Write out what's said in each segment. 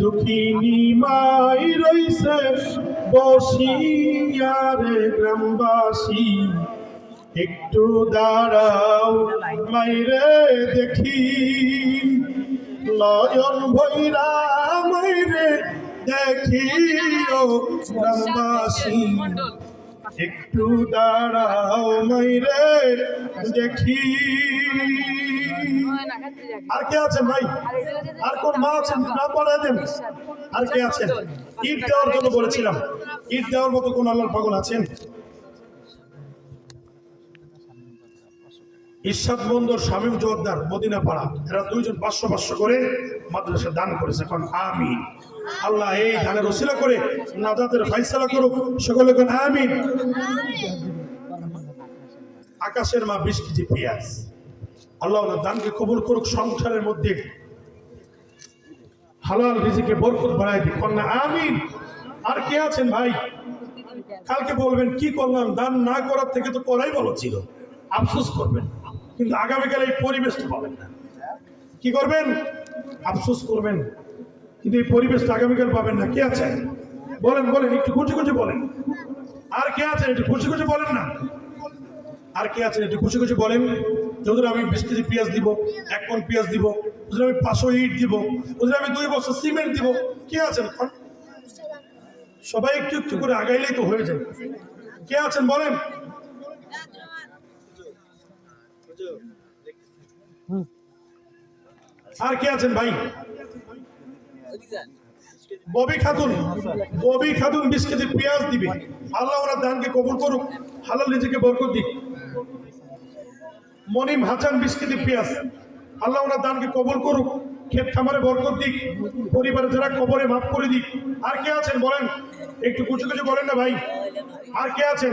দুঃখিনী মাই রইছে বসিয়া রে গ্রামবাসী, একটু দাঁড়াও মাইরে দেখি, নয়ন ভৈরা মাইরে দেখি ও গ্রামবাসী, একটু দাঁড়াও মাইরে দেখি। আর কে আছেন ভাই? আর কোন মা আছেন? নাম বলে দেন। আর কে আছেন? ঈদ দেওয়ার জন্য বলেছিলাম, ঈদ দেওয়ার মতো কোন আল্লাহর পাগল আছেন? ইরশাদ বন্দর, শামীম জোয়ারদার, মদিনা পাড়া, এরা দুইজন 500 করে মাদ্রাসা দান করেছে। কোন আমিন। আল্লাহ এই দানের ওসিলা করে নাজাতের ফয়সালা করুক, সকলে কোন আমিন। আকাশের মা 20 কেজি পেঁয়াজ, আল্লাহ ওনার দানকে কবুল করুক, সংসারের মধ্যে হালাল রিজিকে বরকত বাড়ায় দিক, কন্যা আমিন। আর কে আছেন ভাই? কালকে বলবেন কি করলাম, দান না করার থেকে তো করাই ভালো ছিল, আফসোস করবেন, কিন্তু আগামীকাল এই পরিবেশটা পাবেন না। কি করবেন? আফসোস করবেন, কিন্তু এই পরিবেশটা আগামীকাল পাবেন না। কে আছেন বলেন? বলেন, একটু খুশি খুশি বলেন। আর কে আছেন? একটু খুশি খুশি বলেন না। আর কে আছেন? একটু খুশি খুশি বলেন। যদি আমি 20 কেজি পেঁয়াজ দিব, 1 মণ পেঁয়াজ দিব, যদি আমি 500 ইট দিব, যদি আমি 2 বছর সিমেন্ট দিব, কে আছেন? সবাই একটু একটু করে আগাইলেই তো হয়ে যায়। কে আছেন বলেন? আর কে আছেন ভাই? ববি খাতুন, ববি খাতুন 20 কেজি পেঁয়াজ দিবে, আল্লাহ ওনার দানকে কবুল করুক, হালাল রিজিকে বরকত দিক। মনিম হাসান 20 কেজি পেঁয়াজ, আল্লাহ ওনার দানকে কবুল করুক, ক্ষেত খামারে বরকত দিক, পরিবারে যারা কবরে মাফ করে দিক। আর কে আছেন বলেন? একটু কিছু কিছু বলেন না ভাই। আর কে আছেন?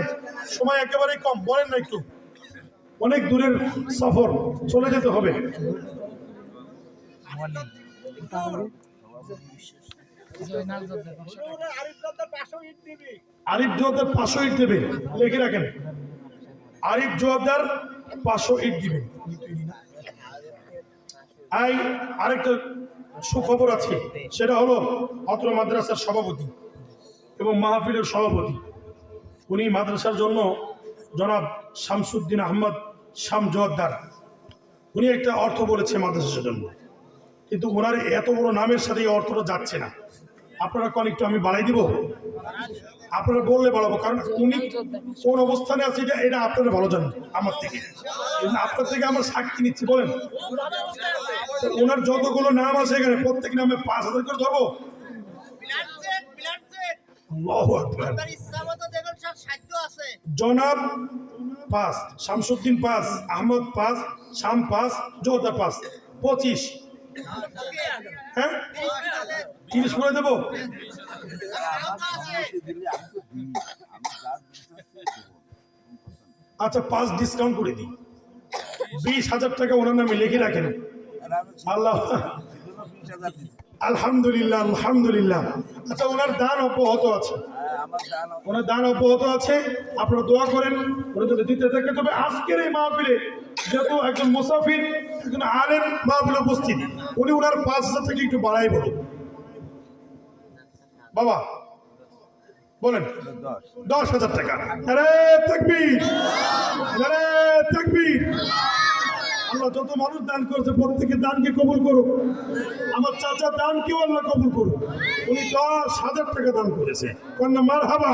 সময় একেবারেই কম, বলেন না একটু, অনেক দূরের সফর, চলে যেতে হবে। আরিফ জোয়ারদার 500 ইট দেবে, লিখে রাখেন। আরিফ জোয়ারদার 500 ইট দিবে। আরেকটা সুখবর আছে, সেটা হলো অত্র মাদ্রাসার সভাপতি এবং মাহফিলের সভাপতি, উনি মাদ্রাসার জন্য জনাব শামসুদ্দিন আহমদ শাম জোয়ারদার, উনি একটা অর্থ বলেছে মাদ্রাসার জন্য, কিন্তু ওনার এত বড় নামের সাথে এই অর্থটা যাচ্ছে না। আপনারা কোন একটু আমি বাড়াই দিব? আপনারা বললে বাড়াবো, কারণ উনি কোন অবস্থানে আছে এটা আপনারা ভালো জানেন আমার থেকে, আপনার থেকে আমরা সাক্ষী নিচ্ছি। বলেন, ওনার যতগুলো নাম আছে এখানে প্রত্যেক নামে 5000 করে ধরবো। জনাব 5, শামসুদ্দিন 5, আহমদ 5, শাম 5, জোয়ারদার 5, 25। হ্যাঁ, 30 করে দেবো। আচ্ছা, 5 ডিসকাউন্ট করে দিই, 20,000 টাকা ওনার নামে লিখে রাখেন। আল্লাহ, আলহামদুলিল্লাহ, আলহামদুলিল্লাহ। আচ্ছা, ওনার দান অব্যাহত আছে, ওনার দান অব্যাহত আছে, আপনারা দোয়া করেন ওরা যদি দিতে থাকে। তবে আজকের এই মাহফিলে যেহেতু একজন মুসাফির, একজন আলেম মাহফিলে উপস্থিত, উনি ওনার 5,000 থেকে একটু বাড়াই বলুন বাবা, বলেন 10,000 টাকা। আরে তাকবীর, আরে তাকবীর। আল্লাহ যত মানুষ দান করেছে প্রত্যেকের দানকে কবুল করুক, আমার চাচা দানকেও আল্লাহ কবুল করুক। উনি 10,000 টাকা দান করেছে, কন্যা মারহাবা।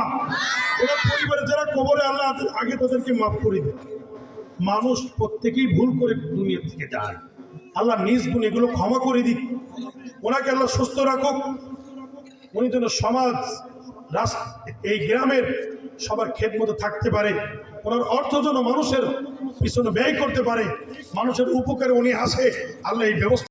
ওনার পরিবারে যারা কবরে, আল্লাহ আগে তাদেরকে মাফ করে দেয়। মানুষ প্রত্যেকেই ভুল করে দুনিয়া থেকে যায়, আল্লাহ নিজ গুণ এগুলো ক্ষমা করে দিক। ওনাকে আল্লাহ সুস্থ রাখুক, উনি যেন সমাজ, এই গ্রামের সবার খেদমতে থাকতে পারে, ওনার অর্থ যেন মানুষের পিছনে ব্যয় করতে পারে, মানুষের উপকারে উনি আসে। আল্লাহ এই ব্যবস্থা